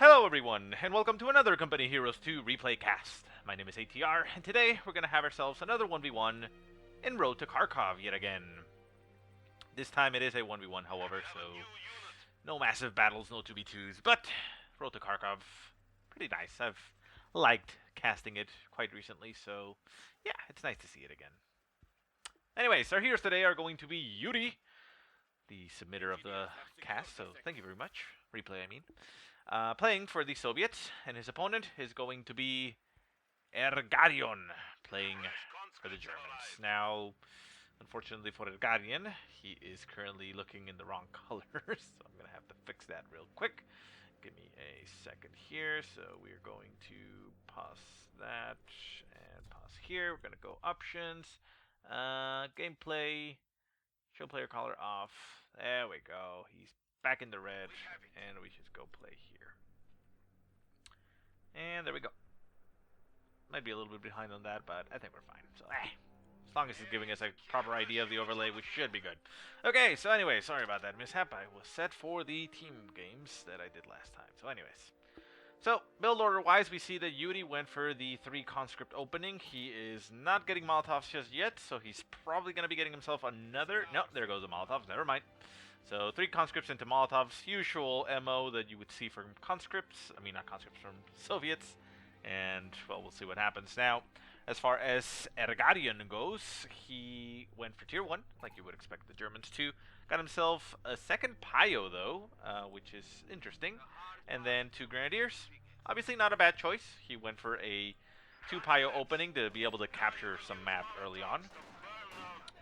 Hello everyone, and welcome to another Company Heroes 2 replay cast. My name is ATR, and today we're going to have ourselves another 1v1 in Road to Kharkov yet again. This time it is a 1v1, however, so no massive battles, no 2v2s, but Road to Kharkov, pretty nice. I've liked casting it quite recently, so yeah, it's nice to see it again. Anyways, our heroes today are going to be Iury, the submitter of the cast, so thank you very much. Replay, I mean. Playing for the Soviets, and his opponent is going to be Ergarion, playing for the Germans. Now, unfortunately for Ergarion, he is currently looking in the wrong colors, so I'm going to have to fix that real quick. Give me a second here. So we're going to pause that and pause here. We're going to go options, gameplay, show player color off. There we go. He's back in the red, and we just go play here. And there we go. Might be a little bit behind on that, but I think we're fine. So, as long as it's giving us a proper idea of the overlay, we should be good. Okay, so anyway, sorry about that mishap. I was set for the team games that I did last time. So anyways. So, build order-wise, we see that Iury went for the 3 conscript opening. He is not getting Molotovs just yet, so he's probably going to be getting himself another... No, there goes the Molotovs. Never mind. So, 3 conscripts into Molotovs, usual MO that you would see from conscripts. I mean, not conscripts, from Soviets. And, well, we'll see what happens. Now, as far as ergarion goes, he went for tier 1, like you would expect the Germans to. Got himself a second Pio, though, which is interesting. And then 2 Grenadiers. Obviously not a bad choice. He went for a 2 Pio opening to be able to capture some map early on.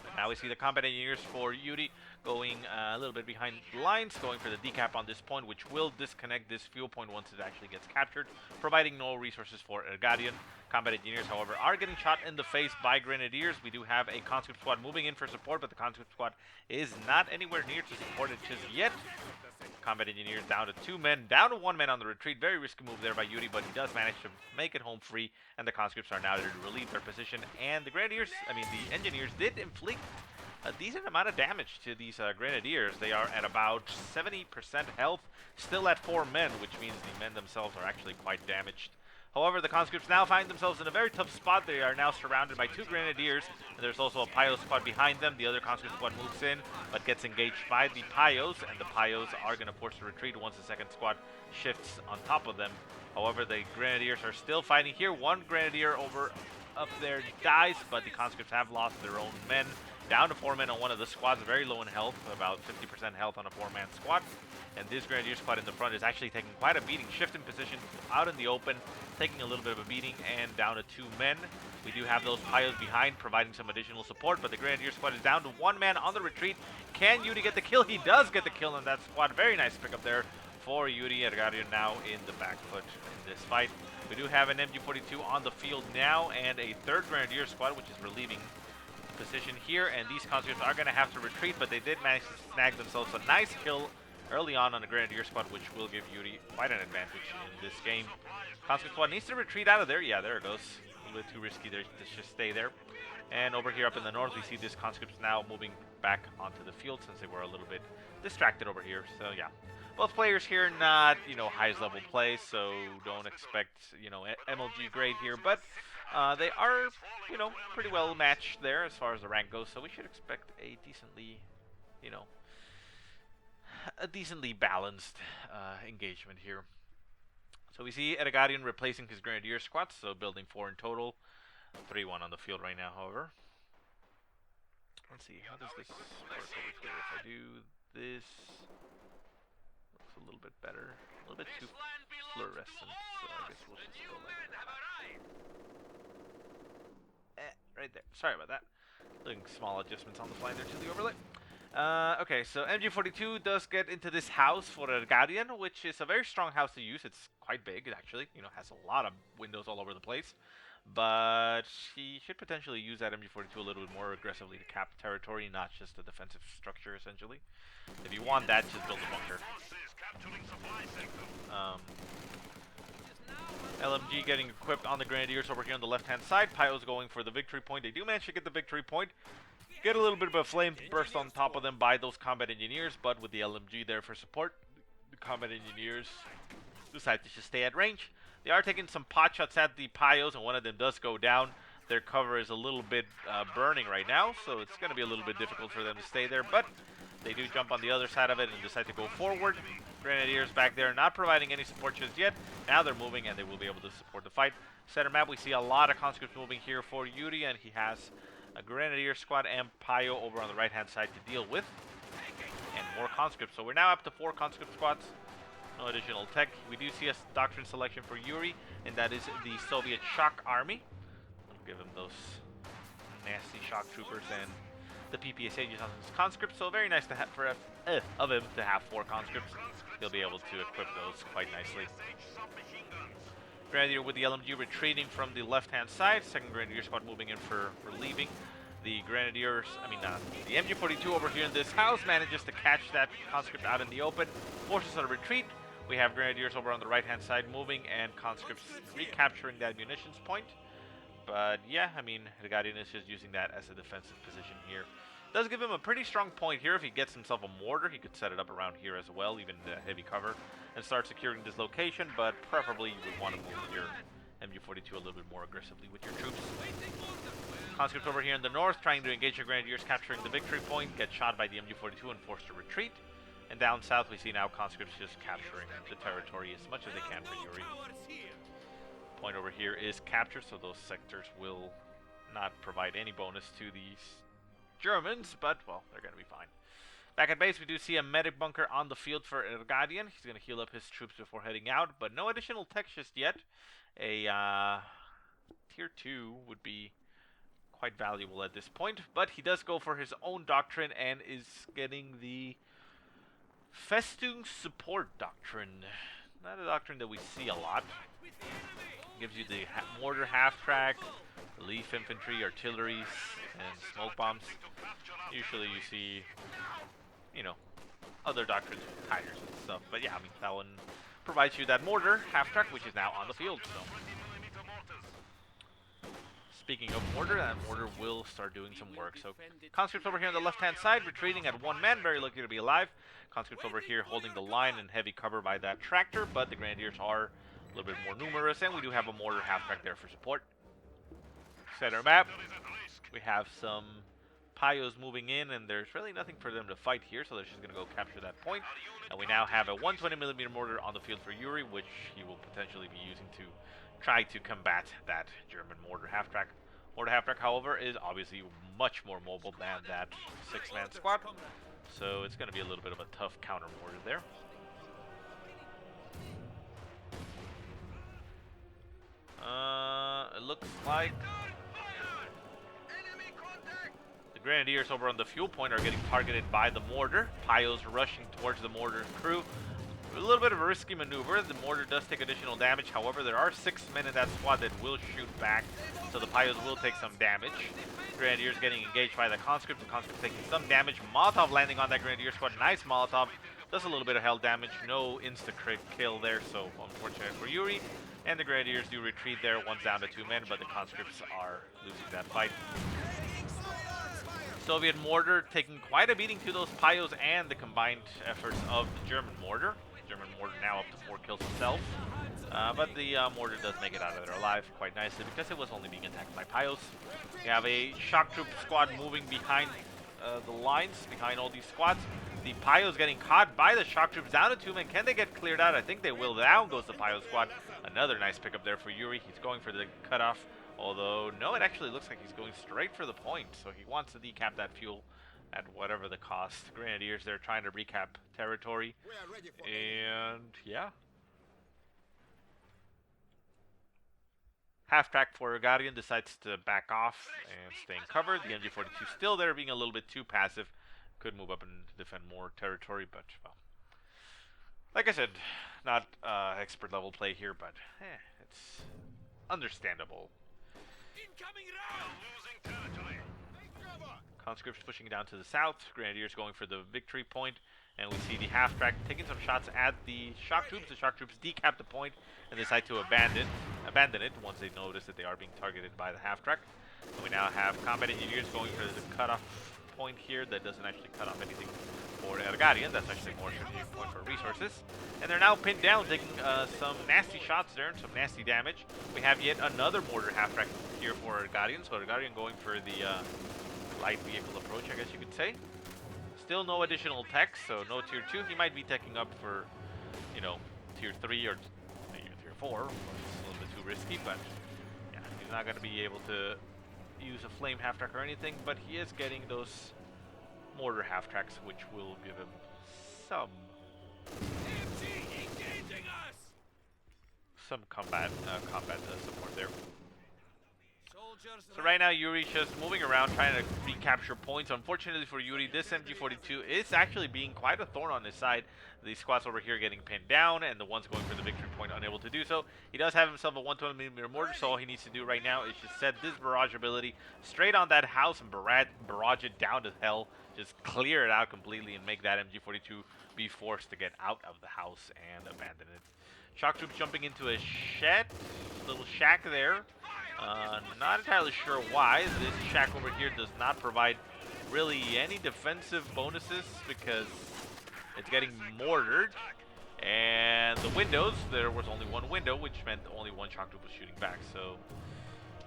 But now we see the combat engineers for Iury going a little bit behind the lines, going for the decap on this point, which will disconnect this fuel point once it actually gets captured, providing no resources for Ergarion. Combat engineers, however, are getting shot in the face by Grenadiers. We do have a conscript squad moving in for support, but the conscript squad is not anywhere near to support it just yet. Combat engineers down to 2 men, down to 1 man on the retreat. Very risky move there by Iury, but he does manage to make it home free, and the conscripts are now there to relieve their position. And the the engineers did inflict a decent amount of damage to these Grenadiers. They are at about 70% health, still at 4 men, which means the men themselves are actually quite damaged. However, the conscripts now find themselves in a very tough spot. They are now surrounded by 2 Grenadiers, and there's also a Pio squad behind them. The other conscript squad moves in, but gets engaged by the Pios, and the Pios are going to force a retreat once the second squad shifts on top of them. However, the Grenadiers are still fighting here. 1 Grenadier up there dies, but the conscripts have lost their own men. Down to 4 men on one of the squads, very low in health, about 50% health on a 4-man squad. And this Grenadier squad in the front is actually taking quite a beating, shifting position out in the open, taking a little bit of a beating, and down to 2 men. We do have those Pios behind, providing some additional support, but the Grenadier squad is down to 1 man on the retreat. Can Iury get the kill? He does get the kill in that squad. Very nice pickup there for Iury. Ergarion now in the back foot in this fight. We do have an MG42 on the field now, and a 3rd Grenadier squad, which is relieving position here, and these conscripts are going to have to retreat, but they did manage to snag themselves a nice kill early on the Grenadier squad, which will give Iury quite an advantage in this game. Conscript squad needs to retreat out of there. Yeah, there it goes. A little bit too risky there to just stay there. And over here up in the north, we see this conscripts now moving back onto the field since they were a little bit distracted over here. So yeah, both players here not, highest level play, so don't expect, MLG grade here, but they are, pretty well matched there as far as the rank goes, so we should expect a decently balanced engagement here. So we see Ergarion replacing his Grenadier squad, so building 4 in total. 3-1 on the field right now, however. Let's see, how does this work over here? If I do this, looks a little bit better. A little bit too fluorescent, so I guess we'll just go like that. Right there. Sorry about that. Doing small adjustments on the fly there to the overlay. Okay, so MG42 does get into this house for Ergarion, which is a very strong house to use. It's quite big, actually. Has a lot of windows all over the place. But he should potentially use that MG42 a little bit more aggressively to cap territory, not just a defensive structure, essentially. If you want that, just build a bunker. LMG getting equipped on the Grenadiers over here on the left-hand side. Pio's going for the victory point. They do manage to get the victory point. Get a little bit of a flame burst on top of them by those combat engineers, but with the LMG there for support, the combat engineers decide to just stay at range. They are taking some pot shots at the Pios, and one of them does go down. Their cover is a little bit burning right now, so it's going to be a little bit difficult for them to stay there, but they do jump on the other side of it and decide to go forward. Grenadiers back there not providing any support just yet. Now they're moving, and they will be able to support the fight. Center map, we see a lot of conscripts moving here for Iury, and he has a Grenadier squad and Pio over on the right-hand side to deal with. And more conscripts. So we're now up to 4 conscript squads. No additional tech. We do see a doctrine selection for Iury, and that is the Soviet Shock Army. I'll give him those nasty shock troopers and the PPSHs on his conscripts. So very nice to have of him to have 4 conscripts. He'll be able to equip those quite nicely. Grenadier with the LMG retreating from the left-hand side. Second Grenadier squad moving in for relieving. The Grenadiers, the MG42 over here in this house manages to catch that conscript out in the open. Forces on a retreat. We have Grenadiers over on the right-hand side moving and conscripts recapturing that munitions point. But yeah, ergarion is just using that as a defensive position here. Does give him a pretty strong point here. If he gets himself a mortar, he could set it up around here as well, even heavy cover, and start securing this location, but preferably you would want to move your MG42 a little bit more aggressively with your troops. Conscripts over here in the north, trying to engage your Grenadiers, capturing the victory point, get shot by the MG42 and forced to retreat. And down south, we see now conscripts just capturing the territory as much as they can for Iury. Point over here is captured, so those sectors will not provide any bonus to these Germans, but, well, they're going to be fine. Back at base, we do see a medic bunker on the field for ergarion. He's going to heal up his troops before heading out, but no additional tech just yet. A tier 2 would be quite valuable at this point, but he does go for his own doctrine and is getting the Festung support doctrine. Not a doctrine that we see a lot. Gives you the mortar half-track, leaf infantry, artilleries, and smoke bombs. Usually you see, other doctrines with tires and stuff. But yeah, that one provides you that mortar half-track, which is now on the field. So, speaking of mortar, that mortar will start doing some work. So, conscripts over here on the left-hand side, retreating at 1 man, very lucky to be alive. Conscripts over here holding the line in heavy cover by that tractor, but the Grenadiers are a little bit more numerous, and we do have a mortar half-track there for support. Center map, we have some Pios moving in, and there's really nothing for them to fight here, so they're just going to go capture that point. And we now have a 120mm mortar on the field for Iury, which he will potentially be using to try to combat that German mortar half-track. Mortar half-track, however, is obviously much more mobile than that 6-man squad, so it's going to be a little bit of a tough counter mortar there. It looks like the Grenadiers over on the fuel point are getting targeted by the mortar. Pios rushing towards the mortar crew. A little bit of a risky maneuver. The mortar does take additional damage. However, there are 6 men in that squad that will shoot back, so the Pios will take some damage. Grenadiers getting engaged by the conscripts. The conscripts taking some damage. Molotov landing on that Grenadier squad. Nice Molotov. Does a little bit of hell damage. No insta-crit kill there, so unfortunate for Iury. And the Grenadiers do retreat there. One's down to 2 men, but the conscripts are losing that fight. Soviet mortar taking quite a beating to those Pios and the combined efforts of the German mortar. German mortar now up to 4 kills himself. But the mortar does make it out of there alive quite nicely because it was only being attacked by Pios. We have a shock troop squad moving behind the lines, behind all these squads. The Pios getting caught by the shock troops down to 2 men. Can they get cleared out? I think they will. Down goes the Pio squad. Another nice pickup there for Iury. He's going for the cutoff. Although, no, it actually looks like he's going straight for the point. So he wants to decap that fuel at whatever the cost. Grenadiers, they're trying to recap territory. And, yeah. Half-track for ergarion decides to back off and stay in cover. The MG42 still there, being a little bit too passive. Could move up and defend more territory, but, well, like I said, not expert level play here, but it's understandable. Conscripts pushing down to the south. Grenadiers going for the victory point, and we see the half-track taking some shots at the shock troops. The shock troops decap the point and decide to abandon it once they notice that they are being targeted by the half-track. And we now have combat engineers going for the cutoff point here that doesn't actually cut off anything for ergarion. That's actually more strategic point for resources. And they're now pinned down, taking some nasty shots there and some nasty damage. We have yet another mortar half-track here for ergarion. So ergarion going for the light vehicle approach, I guess you could say. Still no additional tech, so no tier 2. He might be teching up for, you know, tier 3 or tier 4. It's a little bit too risky, but yeah, he's not going to be able to use a flame half-track or anything, but he is getting those mortar half-tracks, which will give him some combat support there. So right now Iury's just moving around trying to recapture points. Unfortunately for Iury, this MG42 is actually being quite a thorn on his side. The squads over here getting pinned down, and the ones going for the victory point unable to do so. He does have himself a 120mm mortar, so all he needs to do right now is just set this barrage ability straight on that house and barrage it down to hell. Just clear it out completely and make that MG42 be forced to get out of the house and abandon it. Shock troops jumping into a shed, little shack there. Not entirely sure why. This shack over here does not provide really any defensive bonuses because it's getting mortared. And the windows, there was only one window, which meant only one shock troop was shooting back. So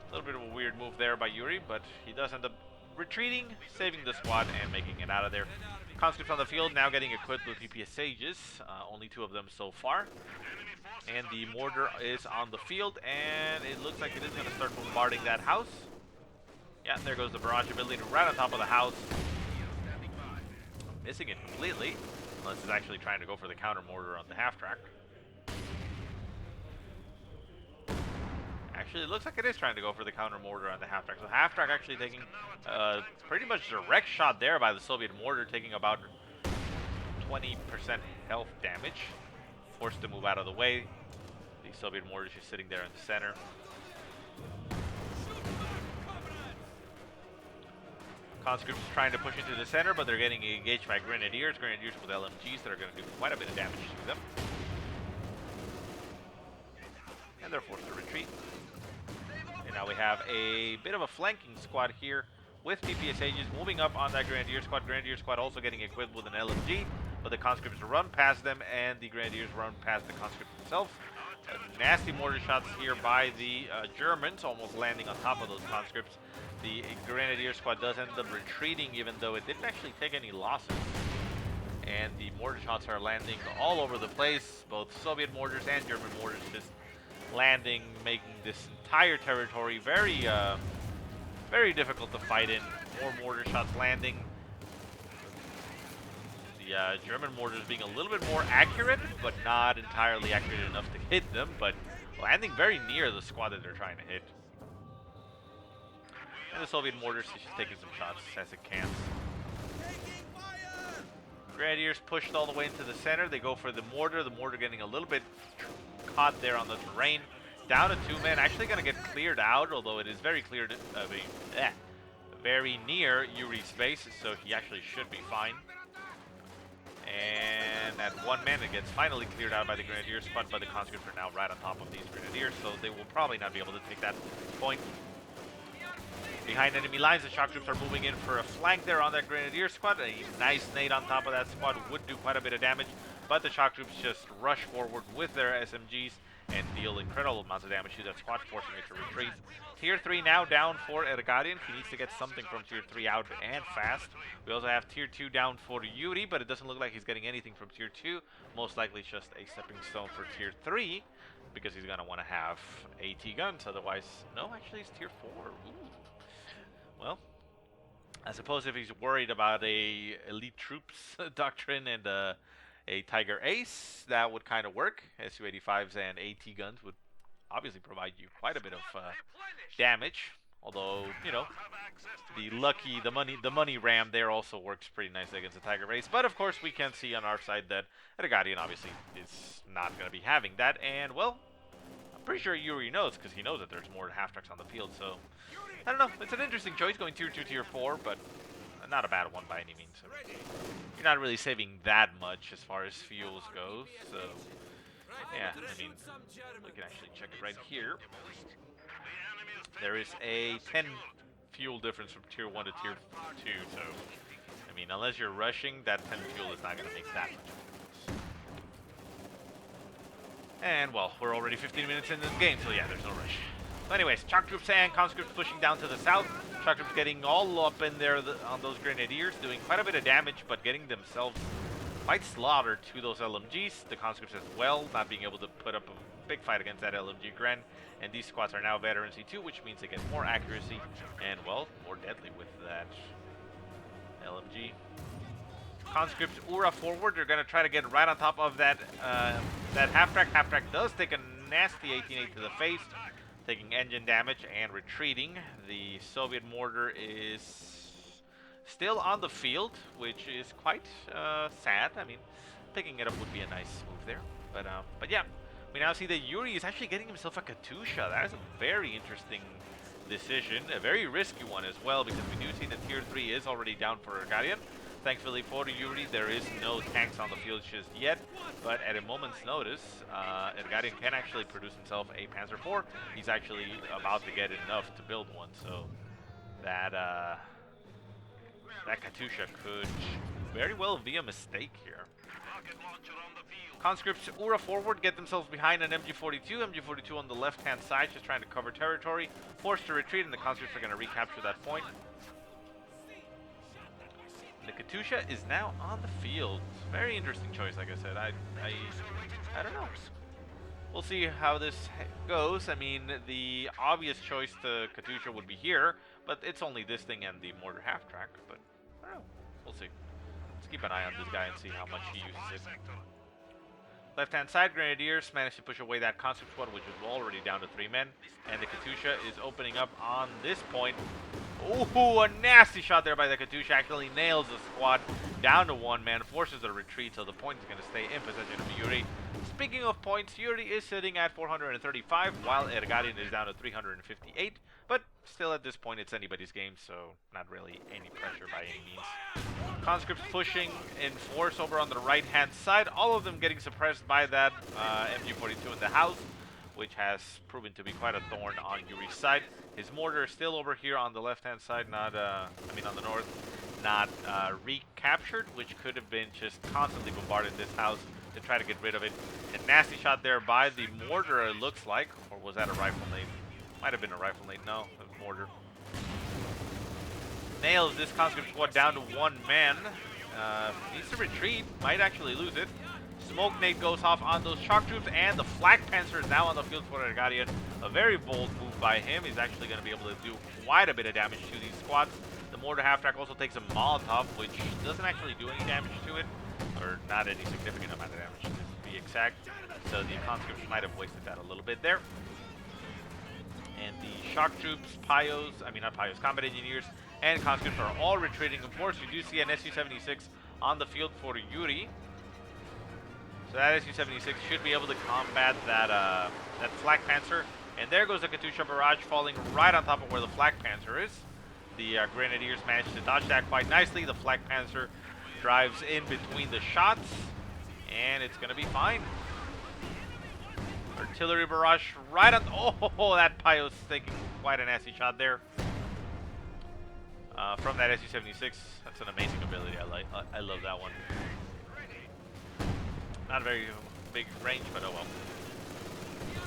a little bit of a weird move there by Iury, but he does end up retreating, saving the squad, and making it out of there. Conscripts on the field now getting equipped with PPS Sages, only 2 of them so far. And the mortar is on the field, and it looks like it is going to start bombarding that house. Yeah, there goes the barrage ability right on top of the house. Missing it completely, unless it's actually trying to go for the counter mortar on the half-track. Actually, it looks like it is trying to go for the counter mortar on the half-track. So half-track actually taking pretty much direct shot there by the Soviet mortar, taking about 20% health damage. Forced to move out of the way. The Soviet mortar is just sitting there in the center. Conscripts trying to push into the center, but they're getting engaged by Grenadiers. Grenadiers with LMGs that are going to do quite a bit of damage to them. And they're forced to retreat. And now we have a bit of a flanking squad here with PPS Sages moving up on that Grenadier squad. Grenadier squad also getting equipped with an LMG. But the conscripts run past them, and the Grenadiers run past the conscript himself. Nasty mortar shots here by the Germans, almost landing on top of those conscripts. The Grenadier squad does end up retreating, even though it didn't actually take any losses. And the mortar shots are landing all over the place. Both Soviet mortars and German mortars just landing, making this entire territory very, very difficult to fight in. More mortar shots landing. The German mortars being a little bit more accurate, but not entirely accurate enough to hit them, but landing very near the squad that they're trying to hit. And the Soviet mortars is just taking some shots as it can. Grenadiers pushed all the way into the center. They go for the mortar getting a little bit caught there on the terrain. Down to 2 men, actually going to get cleared out, although it is very clear to, very near Iury's base, so he actually should be fine. And at 1 man, it gets finally cleared out by the Grenadier squad, but the conscripts are now right on top of these Grenadiers, so they will probably not be able to take that point. Behind enemy lines, the shock troops are moving in for a flank there on that Grenadier squad. A nice nade on top of that squad would do quite a bit of damage, but the shock troops just rush forward with their SMGs and deal incredible amounts of damage to that squad, forcing it to retreat. Tier 3 now down for ergarion. He needs to get something from Tier 3 out and fast. We also have Tier 2 down for Iury, but it doesn't look like he's getting anything from Tier 2. Most likely just a stepping stone for Tier 3, because he's going to want to have AT guns. Otherwise, no, actually it's Tier 4. Ooh. Well, I suppose if he's worried about a elite troops doctrine and a Tiger Ace, that would kind of work. Su-85s and AT guns would obviously provide you quite a bit of damage. Although, you know, the money ram there also works pretty nicely against the Tiger Ace. But of course, we can see on our side that ergarion obviously is not going to be having that. And well, I'm pretty sure Iury knows, because he knows that there's more half-tracks on the field. So I don't know. It's an interesting choice going Tier 2, Tier 4, but not a bad one by any means. So you're not really saving that much as far as fuels goes. So yeah, I mean, we can actually check it right here. There is a 10 fuel difference from Tier 1 to Tier 2, so I I mean, unless you're rushing, that 10 fuel is not going to make that much. And, well, we're already 15 minutes into the game, so yeah, there's no rush. But anyways, shock troops and conscripts pushing down to the south. Shock troops getting all up in there on those grenadiers, doing quite a bit of damage, but getting themselves quite slaughtered to those LMGs. The conscripts as well, not being able to put up a big fight against that LMG Gren. And these squads are now veteran C2, which means they get more accuracy and, well, more deadly with that LMG. Conscripts Ura forward. They're going to try to get right on top of that that half-track. Half-track does take a nasty 18-8 to the face, taking engine damage and retreating. The Soviet mortar is still on the field, which is quite sad. I mean, picking it up would be a nice move there. But yeah, we now see that Iury is actually getting himself a Katusha. That is a very interesting decision, a very risky one as well, because we do see that Tier 3 is already down for ergarion. Thankfully for Iury, there is no tanks on the field just yet, but at a moment's notice, ergarion can actually produce himself a Panzer IV. He's actually about to get enough to build one, so that Katusha could very well be a mistake here. Conscripts Ura forward, get themselves behind an MG42. MG42 on the left-hand side, just trying to cover territory. Forced to retreat, and the conscripts are going to recapture that point. The Katusha is now on the field. Very interesting choice, like I said. I don't know. We'll see how this goes. I mean, the obvious choice to Katusha would be here, but it's only this thing and the mortar half-track. But I don't know. We'll see. Let's keep an eye on this guy and see how much he uses it. Left-hand side, Grenadiers managed to push away that conscript squad, which was already down to 3 men. And the Katusha is opening up on this point. Ooh, a nasty shot there by the Katusha. Actually nails the squad down to 1 man, forces a retreat, so the point is going to stay in possession of Iury. Speaking of points, Iury is sitting at 435, while ergarion is down to 358. But still, at this point, it's anybody's game, so not really any pressure by any means. Conscripts pushing in force over on the right-hand side. All of them getting suppressed by that MG42 in the house, which has proven to be quite a thorn on Iury's side. His mortar is still over here on the left-hand side, on the north, not recaptured, which could have been just constantly bombarded this house to try to get rid of it. A nasty shot there by the mortar, it looks like, or was that a rifle nade? Might have been a rifle nade. No, it was mortar. Nails this conscript squad down to 1 man. Needs to retreat. Might actually lose it. Smoke nade goes off on those shock troops, and the flak panzer is now on the field for ergarion. A very bold move by him. He's actually going to be able to do quite a bit of damage to these squads. The mortar half-track also takes a Molotov, which doesn't actually do any damage to it, or not any significant amount of damage to be exact. So the conscripts might have wasted that a little bit there. And the shock troops, combat engineers, and conscripts are all retreating. Of course, you do see an Su-76 on the field for Iury. So that Su-76 should be able to combat that flak panzer. And there goes the Katusha barrage, falling right on top of where the flak panzer is. The grenadiers managed to dodge that quite nicely. The flak panzer drives in between the shots, and it's going to be fine. Artillery barrage right on... Oh, that Pio's taking quite a nasty shot there. From that Su-76. That's an amazing ability. I love that one. Not very big range, but oh well.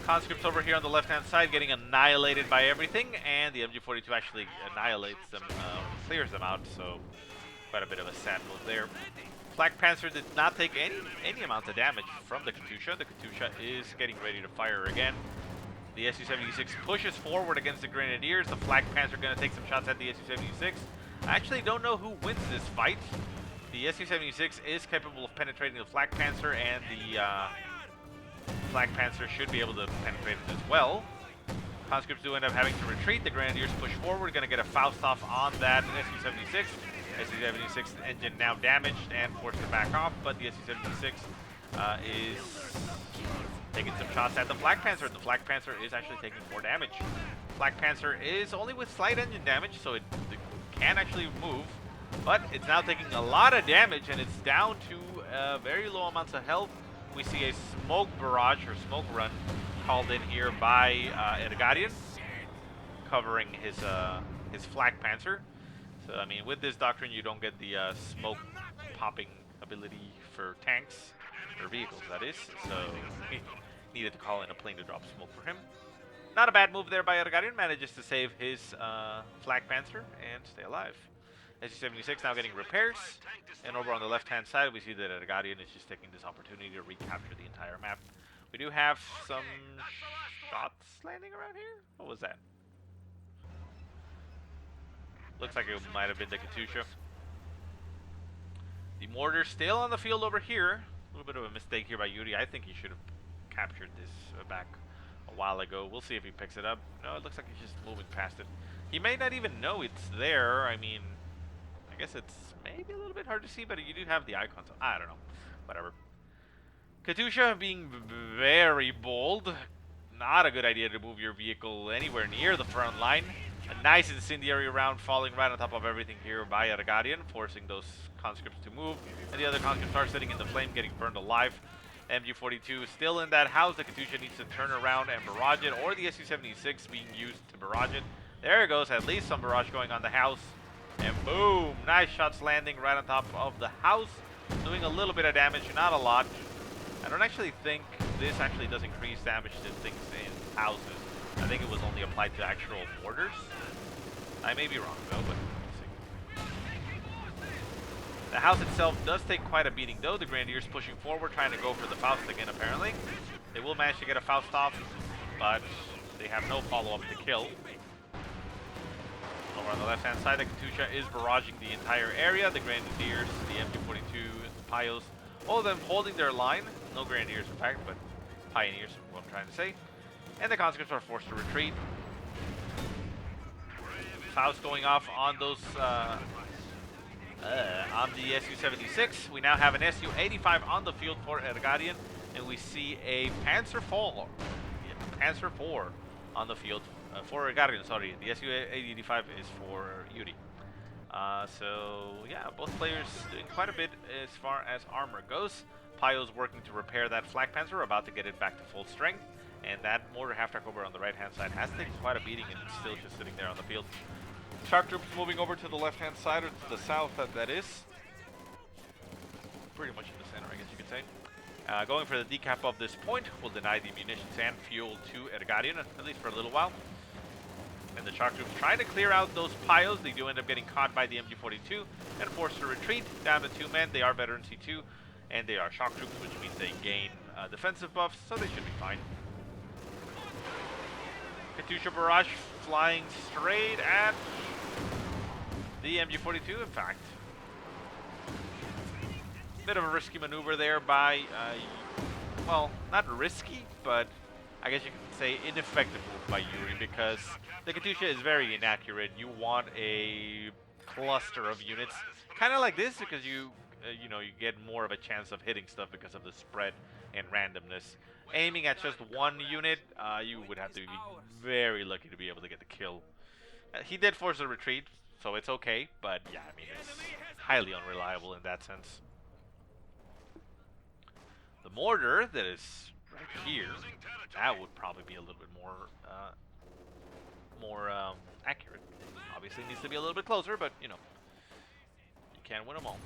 Conscripts over here on the left-hand side getting annihilated by everything, and the MG42 actually annihilates them, clears them out, so quite a bit of a sad move there. Flak Panzer did not take any amount of damage from the Katusha. The Katusha is getting ready to fire again. The Su-76 pushes forward against the Grenadiers. The Flak Panzer going to take some shots at the Su-76. I actually don't know who wins this fight. The Su-76 is capable of penetrating the Flak Panzer, and the Flak Panzer should be able to penetrate it as well. Conscripts do end up having to retreat. The Grenadiers push forward, going to get a Faust off on that Su-76. Su-76 engine now damaged and forced to back off, but the Su-76 is taking some shots at the Flak Panzer. The Flak Panzer is actually taking more damage. Flak Panzer is only with slight engine damage, so it can actually move, but it's now taking a lot of damage, and it's down to very low amounts of health. We see a smoke barrage or smoke run called in here by ergarion, covering his Flak Panzer. So, I mean, with this Doctrine, you don't get the smoke popping ability for tanks, or vehicles, that is. So, needed to call in a plane to drop smoke for him. Not a bad move there by ergarion, manages to save his Flak Panzer and stay alive. SU-76 now getting repairs, and over on the left-hand side, we see that ergarion is just taking this opportunity to recapture the entire map. We do have some shots landing around here? What was that? Looks like it might have been the Katusha. The mortar still on the field over here. A little bit of a mistake here by Iury. I think he should have captured this back a while ago. We'll see if he picks it up. No, it looks like he's just moving past it. He may not even know it's there. I mean, I guess it's maybe a little bit hard to see, but you do have the icon, so I don't know. Whatever. Katusha being very bold. Not a good idea to move your vehicle anywhere near the front line. A nice incendiary round falling right on top of everything here by ergarion, forcing those conscripts to move. And the other conscripts are sitting in the flame, getting burned alive. MG42 is still in that house. The Katusha needs to turn around and barrage it, or the SU-76 being used to barrage it. There it goes, at least some barrage going on the house. And boom, nice shots landing right on top of the house. Doing a little bit of damage, not a lot. I don't actually think this actually does increase damage to things in houses. I think it was only applied to actual mortars. I may be wrong though, but we'll see. The house itself does take quite a beating though. The Grenadiers pushing forward, trying to go for the Faust again apparently. They will manage to get a Faust off, but they have no follow-up to kill. Over on the left-hand side, the Katusha is barraging the entire area. The Grenadiers, the MG42, the Pios, all of them holding their line. No Grenadiers in fact, but Pioneers, what I'm trying to say. And the conscripts are forced to retreat. Faust going off on those, on the SU-76. We now have an SU-85 on the field for ergarion, and we see a Panzer IV, Panzer IV on the field for ergarion. Sorry, the SU-85 is for Iury. So yeah, both players doing quite a bit as far as armor goes. Pio's working to repair that Flak Panzer, about to get it back to full strength. And that mortar half-track over on the right-hand side has taken quite a beating, and it's still just sitting there on the field. Shark troops moving over to the left-hand side, or to the south, that is. Pretty much in the center, I guess you could say. Going for the decap of this point will deny the munitions and fuel to ergarion, at least for a little while. And the Shark troops trying to clear out those Pios. They do end up getting caught by the MG42 and forced to retreat. Down to 2 men. They are veteran C2, and they are Shock troops, which means they gain defensive buffs, so they should be fine. Katusha barrage flying straight at the MG42, in fact. Bit of a risky maneuver there by, well, not risky, but I guess you could say ineffective move by Iury, because the Katusha is very inaccurate. You want a cluster of units, kind of like this, because you get more of a chance of hitting stuff because of the spread and randomness. Aiming at just one unit, you would have to be very lucky to be able to get the kill. He did force a retreat, so it's okay, but yeah, I mean, it's highly unreliable in that sense. The mortar that is right here, that would probably be a little bit more accurate. Obviously needs to be a little bit closer, but you can't win them all.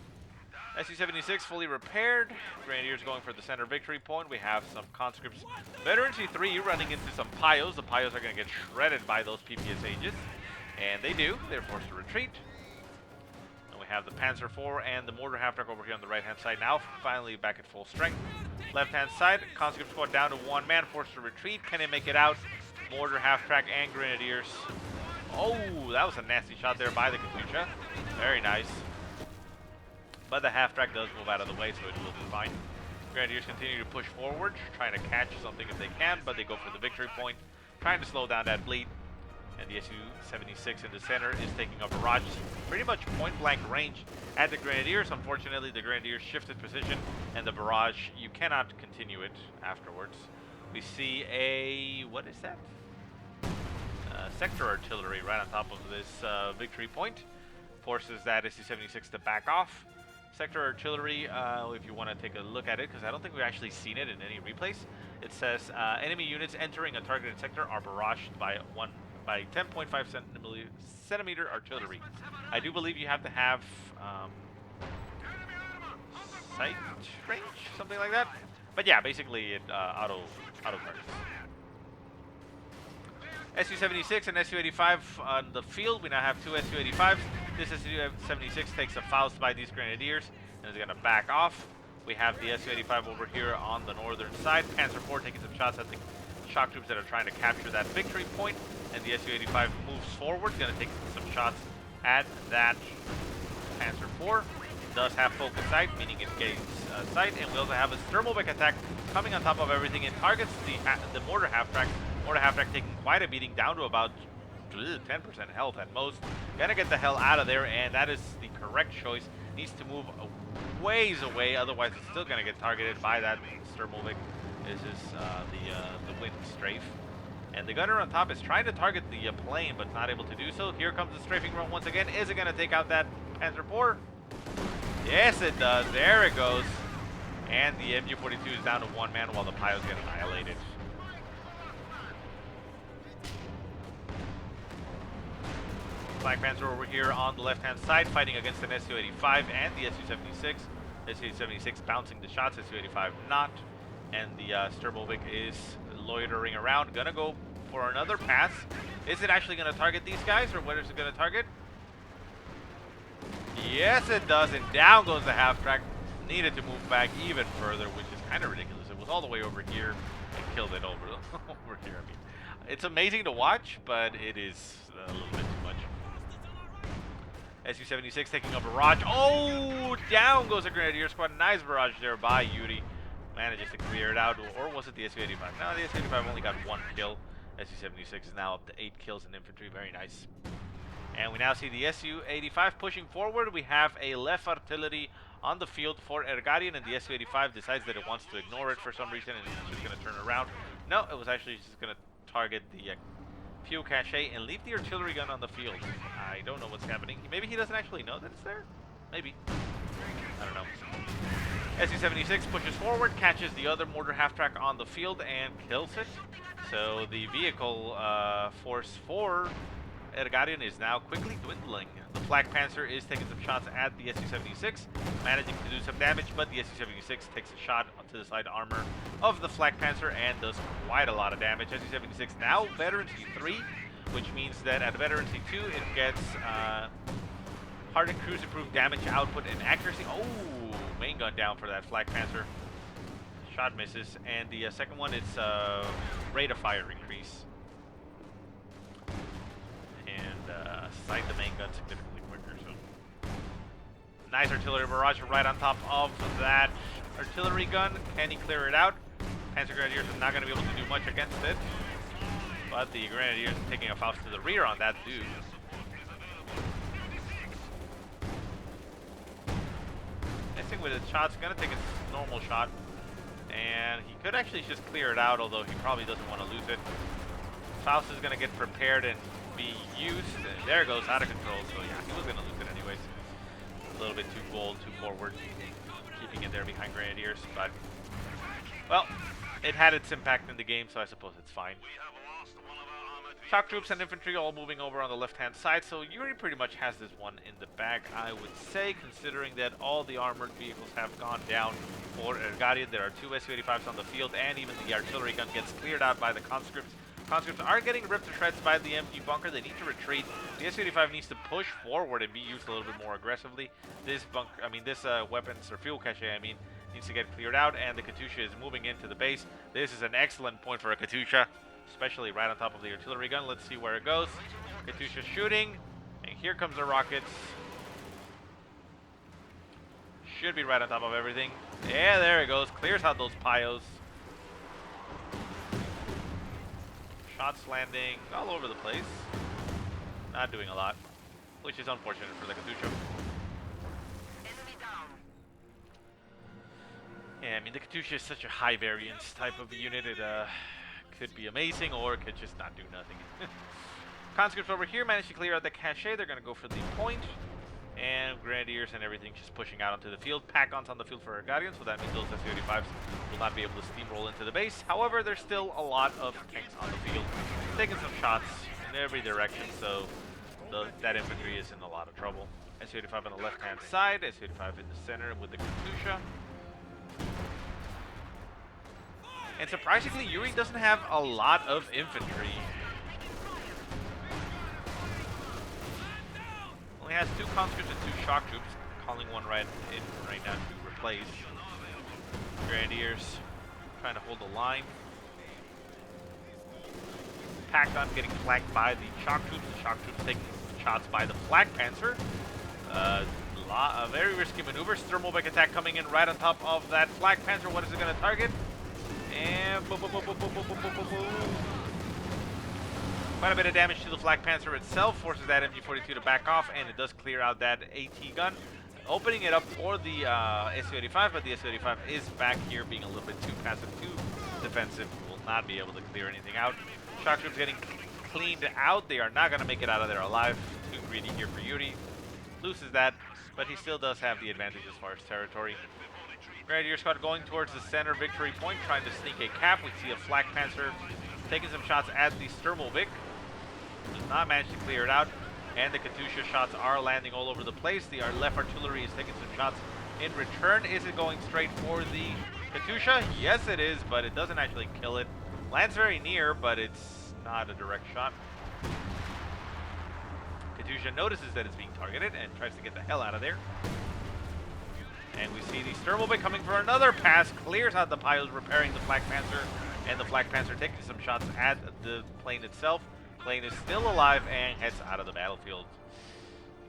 SU-76 fully repaired. Grenadiers going for the center victory point. We have some conscripts. Veteran C3 running into some Pios. The Pios are going to get shredded by those PPSHs. And they do. They're forced to retreat. And we have the Panzer IV and the mortar half-track over here on the right-hand side. Now finally back at full strength. Left-hand side, conscript squad down to 1 man, forced to retreat. Can they make it out? Mortar half-track and Grenadiers. Oh, that was a nasty shot there by the Katusha. Very nice. But the half-track does move out of the way, so it will be fine. Grenadiers continue to push forward, trying to catch something if they can, but they go for the victory point, trying to slow down that bleed. And the SU-76 in the center is taking a barrage, pretty much point-blank range at the Grenadiers. Unfortunately, the Grenadiers shifted position, and the barrage, you cannot continue it afterwards. We see a... what is that? Sector artillery right on top of this victory point. Forces that SU-76 to back off. Sector artillery, if you want to take a look at it, because I don't think we've actually seen it in any replays. It says enemy units entering a targeted sector are barraged by 10.5 centimeter artillery. I do believe you have to have sight range, something like that. But yeah, basically it auto targets. Su-76 and Su-85 on the field. We now have 2 Su-85s. This Su-76 takes a Faust by these Grenadiers and is going to back off. We have the Su-85 over here on the northern side. Panzer IV taking some shots at the shock troops that are trying to capture that victory point. And the Su-85 moves forward, going to take some shots at that Panzer IV. It does have focus sight, meaning it gains sight. And we also have a Sturmovik attack coming on top of everything. It targets the mortar half-track. Mortar half-track taking quite a beating, down to about 10% health at most. Gonna get the hell out of there, and that is the correct choice. Needs to move a ways away, otherwise it's still gonna get targeted by that Sturmovik. This is the wind strafe. And the gunner on top is trying to target the plane, but not able to do so. Here comes the strafing run once again. Is it gonna take out that Panzer IV? Yes, it does. There it goes. And the MG-42 is down to one man while the pilots get annihilated. Black Panther over here on the left-hand side, fighting against an Su-85 and the Su-76. Su-76 bouncing the shots, Su-85 not. And the Sturmovik is loitering around, gonna go for another pass. Is it actually gonna target these guys, or what is it gonna target? Yes, it does, and down goes the half-track. Needed to move back even further, which is kind of ridiculous. It was all the way over here and killed it over here. I mean, it's amazing to watch, but it is a little bit too much. Su-76 taking a barrage. Oh, down goes the Grenadier Squad. Nice barrage there by Iury. Manages to clear it out, or was it the Su-85? No, the Su-85 only got 1 kill. Su-76 is now up to 8 kills in infantry. Very nice. And we now see the Su-85 pushing forward. We have a left artillery on the field for Ergarion, and the Su-85 decides that it wants to ignore it for some reason, and it's just going to turn around. No, it was actually just going to target the fuel cache and leave the artillery gun on the field. I don't know what's happening. Maybe he doesn't actually know that it's there? Maybe. I don't know. Su-76 pushes forward, catches the other mortar half-track on the field, and kills it. So the vehicle force for Ergarion is now quickly dwindling. The Black Panther is taking some shots at the Su-76, managing to do some damage, but the Su-76 takes a shot onto the side armor of the Black Panther and does quite a lot of damage. Su-76 now Veteran C3, which means that at Veteran C2 it gets hardened cruise improved damage output and accuracy. Oh, main gun down for that Black Panther. Shot misses, and the second one is rate of fire increase. Sight the main gun significantly quicker. So nice artillery barrage right on top of that artillery gun. Can he clear it out? Panzer Grenadiers are not going to be able to do much against it, but the Grenadiers are taking a Faust to the rear on that dude. Next thing with his shot's going to take a normal shot, and he could actually just clear it out, although he probably doesn't want to lose it. Faust is going to get prepared and be used. And there it goes, out of control. So yeah, he was going to lose it anyways. A little bit too bold, too forward, keeping it there behind Grenadiers. But, well, it had its impact in the game, so I suppose it's fine. Shock troops and infantry all moving over on the left-hand side, so Iury pretty much has this one in the bag, I would say, considering that all the armored vehicles have gone down for Ergarion. There are 2 Su-85s on the field, and even the artillery gun gets cleared out by the conscripts. Conscripts are getting ripped to shreds by the MG bunker. They need to retreat. The Su-85 needs to push forward and be used a little bit more aggressively. This weapons or fuel cache, needs to get cleared out, and the Katyusha is moving into the base. This is an excellent point for a Katyusha, especially right on top of the artillery gun. Let's see where it goes. Katyusha shooting, and here comes the rockets. Should be right on top of everything. Yeah, there it goes. Clears out those pyos. Shots landing all over the place. Not doing a lot, which is unfortunate for the Katyusha. Yeah, the Katyusha is such a high variance type of unit. It could be amazing, or it could just not do nothing. Conscripts over here managed to clear out the cache. They're going to go for the point. And Grenadiers and everything just pushing out onto the field. Pack-ons on the field for Ergarion, so that means those Su-85s will not be able to steamroll into the base. However, there's still a lot of tanks on the field, taking some shots in every direction, so that infantry is in a lot of trouble. Su-85 on the left-hand side, Su-85 in the center with the Katusha. And surprisingly, Iury doesn't have a lot of infantry. Only has 2 conscripts and 2 shock troops, calling one right now to replace. Grenadiers trying to hold the line. Packed on getting flanked by the shock troops. The shock troops taking shots by the Flak Panzer. A very risky maneuver. Thermobic attack coming in right on top of that Flak Panzer. What is it going to target? And boom, boom, boom, boom, boom, boom, boom, boom, boom. Quite a bit of damage to the Flak Panzer itself. Forces that MG42 to back off, and it does clear out that AT gun. Opening it up for the Su-85, but the Su-85 is back here being a little bit too passive, too defensive. Will not be able to clear anything out. Shock troops getting cleaned out. They are not going to make it out of there alive. Too greedy here for Iury. Loses that, but he still does have the advantage as far as territory. Grenadier squad going towards the center victory point, trying to sneak a cap. We see a Flak Panzer taking some shots at the Sturmovik. Does not manage to clear it out, and the Katusha shots are landing all over the place. The left artillery is taking some shots in return. Is it going straight for the Katusha? Yes, it is, but it doesn't actually kill it. Lands very near, but it's not a direct shot. Katusha notices that it's being targeted and tries to get the hell out of there. And we see the Sturmovik coming for another pass, clears out the piles, repairing the Flak Panzer, and the Flak Panzer taking some shots at the plane itself. Plane is still alive and heads out of the battlefield.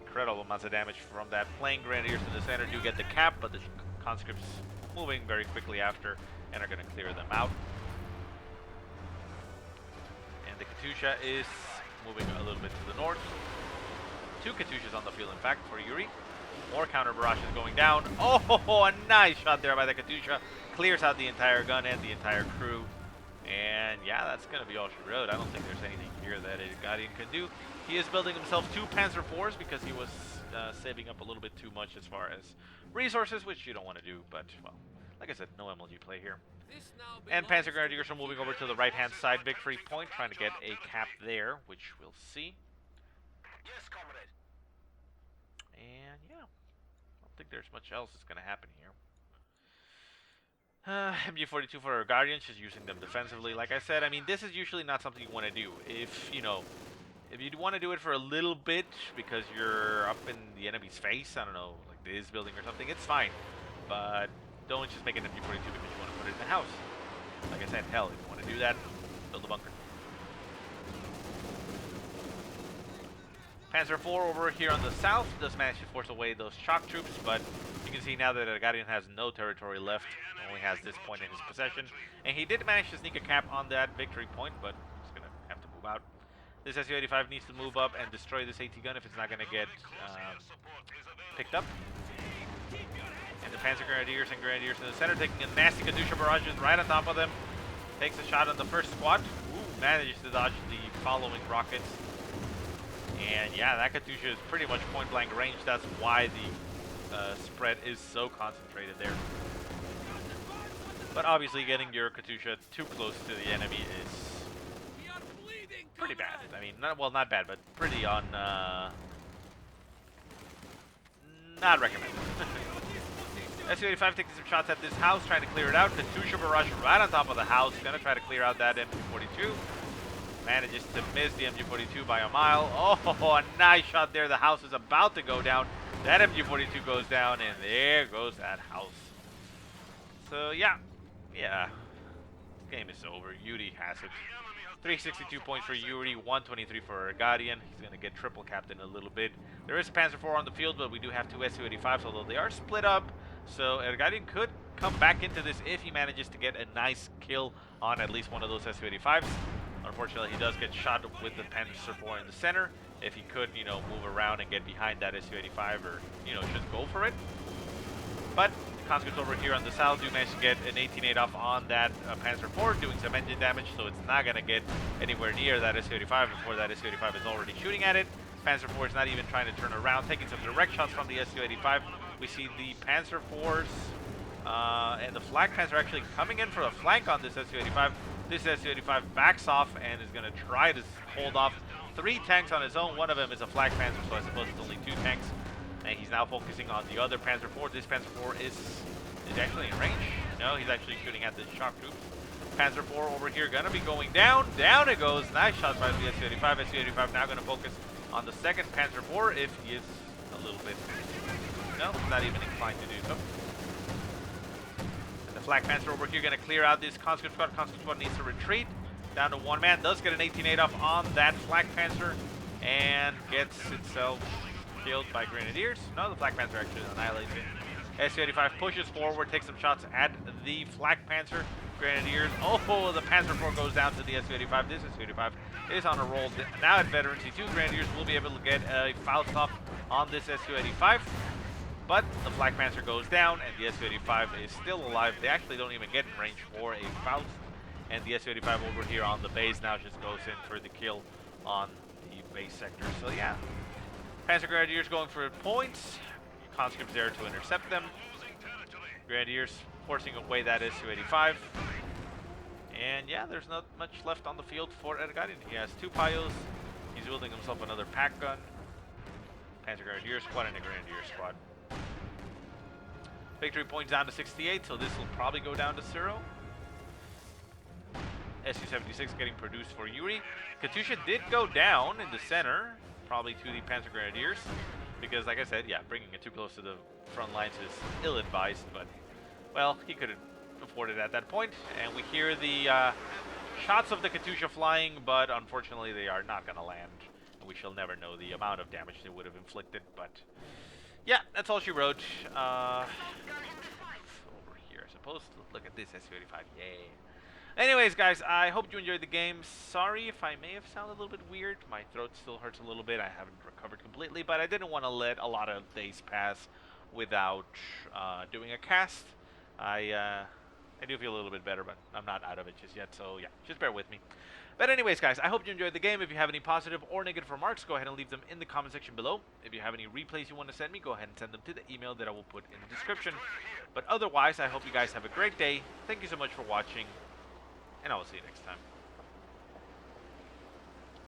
Incredible amounts of damage from that plane. Grenadiers in the center do get the cap, but the conscripts moving very quickly after and are going to clear them out. And the Katusha is moving a little bit to the north. 2 Katushas on the field, in fact, for Iury. More counter barrages going down. Oh, a nice shot there by the Katusha. Clears out the entire gun and the entire crew. And yeah, that's going to be all she wrote. I don't think there's anything here that ergarion can do. He is building himself 2 Panzer IVs because he was saving up a little bit too much as far as resources, which you don't want to do. But, well, like I said, no MLG play here. And Panzer Grenadiers are moving over to the right-hand side victory point, trying to get a cap there, which we'll see. Yes, comrade. And yeah, I don't think there's much else that's going to happen here. MG42 for ergarion, just using them defensively. Like I said, I mean, this is usually not something you want to do. If you want to do it for a little bit because you're up in the enemy's face, I don't know, like this building or something, it's fine. But don't just make an MG42 because you want to put it in the house. Like I said, hell, if you want to do that, build a bunker. Panzer IV over here on the south does manage to force away those shock troops, but you can see now that ergarion has no territory left, only has this point in his possession. And he did manage to sneak a cap on that victory point, but he's going to have to move out. This Su-85 needs to move up and destroy this AT gun if it's not going to get picked up. And the Panzer Grenadiers and Grenadiers in the center taking a nasty Katusha barrages right on top of them. Takes a shot on the first squad. Ooh, manages to dodge the following rockets. And yeah, that Katusha is pretty much point-blank range. That's why the spread is so concentrated there. But obviously getting your Katusha too close to the enemy is pretty bad. I mean, not bad, but pretty not recommended. Su-85 taking some shots at this house, trying to clear it out. Katusha barrage right on top of the house. Gonna try to clear out that MG42. Manages to miss the MG42 by a mile. Oh, a nice shot there. The house is about to go down. That MG42 goes down, and there goes that house. So, yeah. This game is over. Iury has it. 362 points for Iury, 123 for ergarion. He's going to get triple capped in a little bit. There is a Panzer IV on the field, but we do have 2 Su-85s, although they are split up. So, ergarion could come back into this if he manages to get a nice kill on at least one of those Su-85s. Unfortunately, he does get shot with the Panzer IV in the center. If he could, move around and get behind that Su-85 or, just go for it. But the conscripts over here on the south do manage to get an 18-8 off on that Panzer IV, doing some engine damage, so it's not going to get anywhere near that Su-85 before that Su-85 is already shooting at it. Panzer IV is not even trying to turn around, taking some direct shots from the Su-85. We see the Panzer IVs and the Flak Panzer actually coming in for a flank on this Su-85. This Su-85 backs off and is going to try to hold off 3 tanks on his own. One of them is a Flak Panzer, so I suppose it's only 2 tanks. And he's now focusing on the other Panzer IV. This Panzer IV is actually in range. No, he's actually shooting at the shock troops. Panzer IV over here gonna be going down. Down it goes. Nice shots by the Su-85. Su-85 now gonna focus on the second Panzer IV if he is a little bit... No, not even inclined to do so. And the Flak Panzer over here gonna clear out this conscript squad. Conscript squad needs to retreat. Down to 1 man. Does get an 18-8 off on that Flak Panzer. And gets itself killed by Grenadiers. No, the Flak Panzer actually annihilates it. Su-85 pushes forward, takes some shots at the Flak Panzer. Grenadiers. Oh, the Panzer IV goes down to the Su-85. This Su-85 is on a roll. Now at Veterancy 2, Grenadiers will be able to get a Faust off on this Su-85. But the Flak Panzer goes down, and the Su-85 is still alive. They actually don't even get in range for a Faust. And the Su-85 over here on the base now just goes in for the kill on the base sector. So yeah, Panzer Grenadiers going for points. Conscripts there to intercept them. Grenadiers forcing away that Su-85. And yeah, there's not much left on the field for ergarion. He has 2 Pios. He's building himself another pack gun. Panzer Grenadier squad and a Grenadier squad. Victory points down to 68, so this will probably go down to 0. Su-76 getting produced for Iury. Katyusha did go down in the center, probably to the Panzer Grenadiers, because like I said, yeah, bringing it too close to the front lines is ill-advised, but, well, he could have afforded at that point. And we hear the shots of the Katyusha flying, but unfortunately they are not going to land. And we shall never know the amount of damage they would have inflicted, but yeah, that's all she wrote. Over here, I suppose. Look at this Su-85, yay. Anyways, guys, I hope you enjoyed the game. Sorry if I may have sounded a little bit weird. My throat still hurts a little bit. I haven't recovered completely, but I didn't want to let a lot of days pass without doing a cast. I do feel a little bit better, but I'm not out of it just yet, so yeah, just bear with me. But anyways, guys, I hope you enjoyed the game. If you have any positive or negative remarks, go ahead and leave them in the comment section below. If you have any replays you want to send me, go ahead and send them to the email that I will put in the description. But otherwise, I hope you guys have a great day. Thank you so much for watching, and I will see you next time.